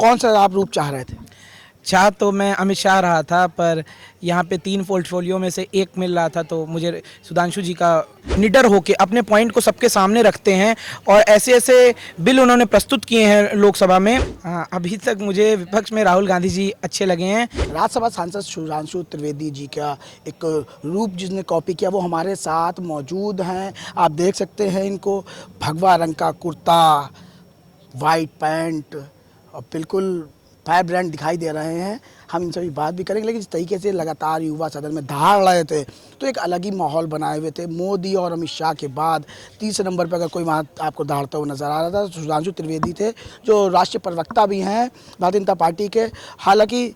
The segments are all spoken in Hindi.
कौन सा आप रूप चाह रहे थे? चाह तो मैं अमित शाह रहा था, पर यहाँ पे 3 पोर्टफोलियो में से एक मिल रहा था, तो मुझे सुधांशु जी का निडर होके अपने पॉइंट को सबके सामने रखते हैं और ऐसे ऐसे बिल उन्होंने प्रस्तुत किए हैं लोकसभा में। अभी तक मुझे विपक्ष में राहुल गांधी जी अच्छे लगे हैं। राज्यसभा सांसद सुधांशु त्रिवेदी जी का एक रूप जिसने कॉपी किया वो हमारे साथ मौजूद हैं। आप देख सकते हैं इनको, भगवा रंग का कुर्ता, वाइट पैंट और बिल्कुल फायर ब्रांड दिखाई दे रहे हैं। हम इनसे भी बात भी करेंगे, लेकिन जिस तरीके से लगातार युवा सदन में दहाड़ रहे थे तो एक अलग ही माहौल बनाए हुए थे। मोदी और अमित शाह के बाद तीसरे नंबर पर अगर कोई वहाँ आपको दहाड़ता हुआ नजर आ रहा था तो सुधांशु त्रिवेदी थे, जो राष्ट्रीय प्रवक्ता भी हैं भारतीय जनता पार्टी के। हालांकि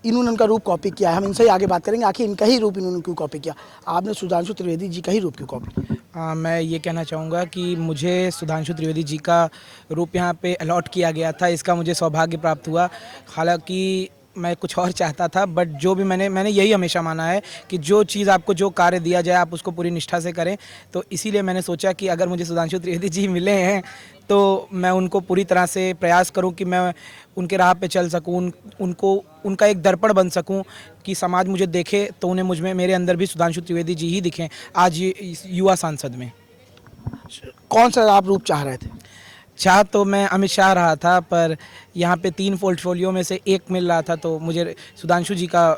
इन्होंने उनका रूप कॉपी किया है, हम इनसे ही आगे बात करेंगे आखिर इनका ही रूप इन्होंने क्यों कॉपी किया। आपने सुधांशु त्रिवेदी जी का ही रूप क्यों कॉपी किया? मैं ये कहना चाहूँगा कि मुझे सुधांशु त्रिवेदी जी का रूप यहाँ पे अलॉट किया गया था, इसका मुझे सौभाग्य प्राप्त हुआ। हालांकि मैं कुछ और चाहता था, बट जो भी मैंने यही हमेशा माना है कि जो चीज़ आपको जो कार्य दिया जाए आप उसको पूरी निष्ठा से करें। तो इसीलिए मैंने सोचा कि अगर मुझे सुधांशु त्रिवेदी जी मिले हैं तो मैं उनको पूरी तरह से प्रयास करूं कि मैं उनके राह पे चल सकूं, उनको उनका एक दर्पण बन सकूं कि समाज मुझे देखे तो उन्हें मुझ में, मेरे अंदर भी सुधांशु त्रिवेदी जी ही दिखें आज ये युवा सांसद में। कौन सा आप रूप चाह रहे थे? चाह तो मैं अमित शाह रहा था, पर यहाँ पे 3 पोर्टफोलियो में से एक मिल रहा था, तो मुझे सुधांशु जी का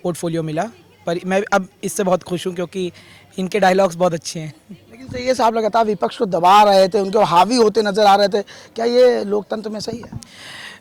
पोर्टफोलियो मिला। पर मैं अब इससे बहुत खुश हूँ क्योंकि इनके डायलॉग्स बहुत अच्छे हैं। लेकिन सही है साहब, लगातार विपक्ष को दबा रहे थे, उनके हावी होते नजर आ रहे थे, क्या ये लोकतंत्र में सही है?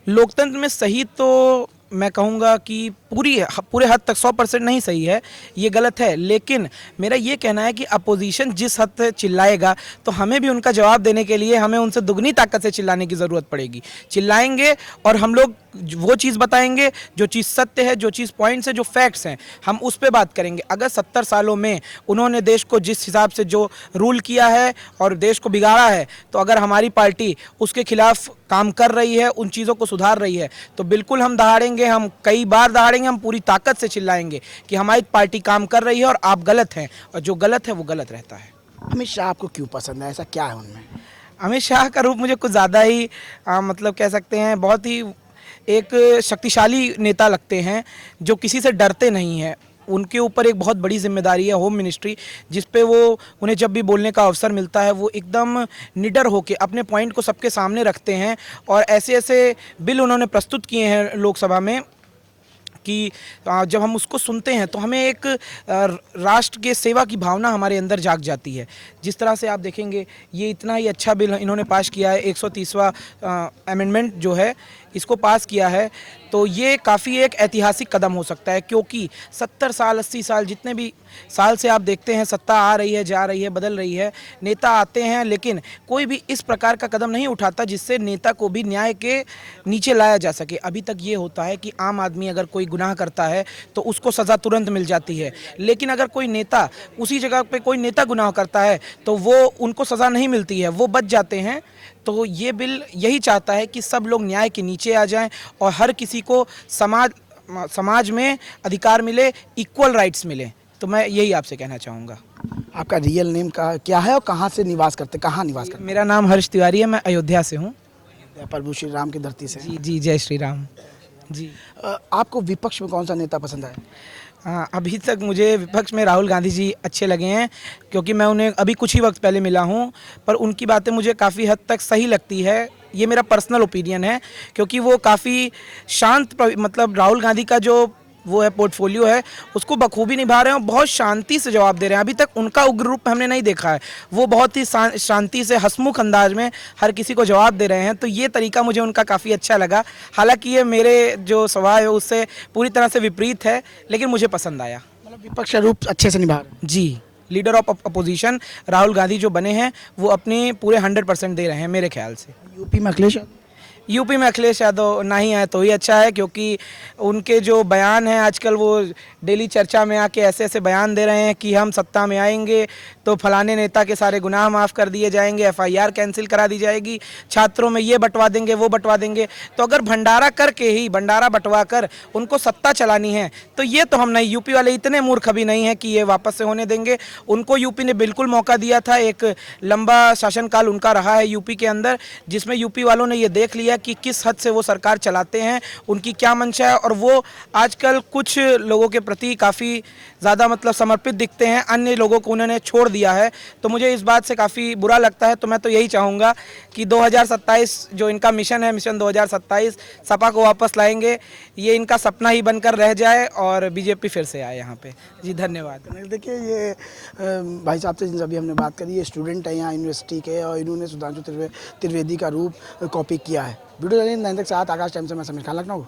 लोकतंत्र में सही तो मैं कहूँगा कि पूरे हद तक 100% नहीं सही है, ये गलत है। लेकिन मेरा ये कहना है कि अपोजिशन जिस हद तक चिल्लाएगा तो हमें भी उनका जवाब देने के लिए हमें उनसे दुगनी ताकत से चिल्लाने की ज़रूरत पड़ेगी। चिल्लाएंगे और हम लोग वो चीज़ बताएंगे जो चीज़ सत्य है, जो चीज़ पॉइंट्स है, जो फैक्ट्स हैं, हम उस पर बात करेंगे। अगर 70 सालों में उन्होंने देश को जिस हिसाब से जो रूल किया है और देश को बिगाड़ा है, तो अगर हमारी पार्टी उसके खिलाफ काम कर रही है, उन चीज़ों को सुधार रही है, तो बिल्कुल हम दहाड़ेंगे, हम कई बार दहाड़ेंगे, हम पूरी ताकत से चिल्लाएंगे कि हमारी पार्टी काम कर रही है और आप गलत हैं, और जो गलत है वो गलत रहता है। अमित शाह आपको क्यों पसंद है, ऐसा क्या है उनमें? अमित शाह का रूप मुझे कुछ ज़्यादा ही मतलब कह सकते हैं बहुत ही एक शक्तिशाली नेता लगते हैं जो किसी से डरते नहीं हैं। उनके ऊपर एक बहुत बड़ी जिम्मेदारी है होम मिनिस्ट्री, जिस पे वो उन्हें जब भी बोलने का अवसर मिलता है वो एकदम निडर होके अपने पॉइंट को सबके सामने रखते हैं। और ऐसे ऐसे बिल उन्होंने प्रस्तुत किए हैं लोकसभा में कि जब हम उसको सुनते हैं तो हमें एक राष्ट्र के सेवा की भावना हमारे अंदर जाग जाती है। जिस तरह से आप देखेंगे ये इतना ही अच्छा बिल इन्होंने पास किया है, 130वां अमेंडमेंट जो है इसको पास किया है, तो ये काफ़ी एक ऐतिहासिक कदम हो सकता है। क्योंकि 70 साल 80 साल जितने भी साल से आप देखते हैं सत्ता आ रही है, जा रही है, बदल रही है, नेता आते हैं, लेकिन कोई भी इस प्रकार का कदम नहीं उठाता जिससे नेता को भी न्याय के नीचे लाया जा सके। अभी तक ये होता है कि आम आदमी अगर कोई गुनाह करता है तो उसको सज़ा तुरंत मिल जाती है, लेकिन अगर कोई नेता उसी जगह पे कोई नेता गुनाह करता है तो वो उनको सज़ा नहीं मिलती है, वो बच जाते हैं। तो ये बिल यही चाहता है कि सब लोग न्याय के नीचे आ जाएं और हर किसी को समाज में अधिकार मिले, इक्वल राइट्स मिले। तो मैं यही आपसे कहना चाहूँगा। आपका रियल नेम का क्या है और कहाँ से निवास करते, कहाँ निवास करते? मेरा नाम हर्ष तिवारी है, मैं अयोध्या से हूँ। प्रभु श्री राम की धरती से। जी जी, जय श्री राम जी। आपको विपक्ष में कौन सा नेता पसंद है? अभी तक मुझे विपक्ष में राहुल गांधी जी अच्छे लगे हैं क्योंकि मैं उन्हें अभी कुछ ही वक्त पहले मिला हूं, पर उनकी बातें मुझे काफ़ी हद तक सही लगती है। ये मेरा पर्सनल ओपिनियन है क्योंकि वो काफ़ी शांत, मतलब राहुल गांधी का जो वो है पोर्टफोलियो है उसको बखूबी निभा रहे हैं और बहुत शांति से जवाब दे रहे हैं। अभी तक उनका उग्र रूप हमने नहीं देखा है, वो बहुत ही शांति से हंसमुख अंदाज में हर किसी को जवाब दे रहे हैं। तो ये तरीका मुझे उनका काफ़ी अच्छा लगा। हालांकि ये मेरे जो स्वभाव है उससे पूरी तरह से विपरीत है, लेकिन मुझे पसंद आया। मतलब विपक्ष का रूप अच्छे से निभा रहे हैं। जी, leader of opposition Rahul Gandhi जो बने हैं वो अपने पूरे 100% दे रहे हैं मेरे ख्याल से। यूपी में अखिलेश यादव? यूपी में अखिलेश यादव नहीं आए तो ही अच्छा है, क्योंकि उनके जो बयान हैं आजकल वो डेली चर्चा में आके ऐसे ऐसे बयान दे रहे हैं कि हम सत्ता में आएंगे तो फलाने नेता के सारे गुनाह माफ़ कर दिए जाएंगे, एफआईआर कैंसिल करा दी जाएगी, छात्रों में ये बंटवा देंगे वो बंटवा देंगे। तो अगर भंडारा करके ही भंडारा बंटवा कर उनको सत्ता चलानी है तो ये तो हम नहीं, यूपी वाले इतने मूर्ख भी नहीं है कि ये वापस से होने देंगे। उनको यूपी ने बिल्कुल मौका दिया था, एक लंबा शासनकाल उनका रहा है यूपी के अंदर, जिसमें यूपी वालों ने ये देख लिया कि किस हद से वो सरकार चलाते हैं, उनकी क्या मंशा है, और वो आजकल कुछ लोगों के प्रति काफ़ी ज़्यादा मतलब समर्पित दिखते हैं, अन्य लोगों को उन्होंने छोड़ दिया है। तो मुझे इस बात से काफ़ी बुरा लगता है। तो मैं तो यही चाहूँगा कि 2027 जो इनका मिशन है, मिशन 2027, सपा को वापस लाएंगे, ये इनका सपना ही बनकर रह जाए और बीजेपी फिर से आए यहाँ पे। जी धन्यवाद। देखिए ये भाई साहब से जिनसे अभी हमने बात करी, ये स्टूडेंट है यहाँ यूनिवर्सिटी के और इन्होंने सुधांशु त्रिवेदी का रूप कॉपी किया है। वीडियो जर्नलिस्ट नरेंद्र के साथ आकाश टाइम्स से मैं समीर खान, लखनऊ।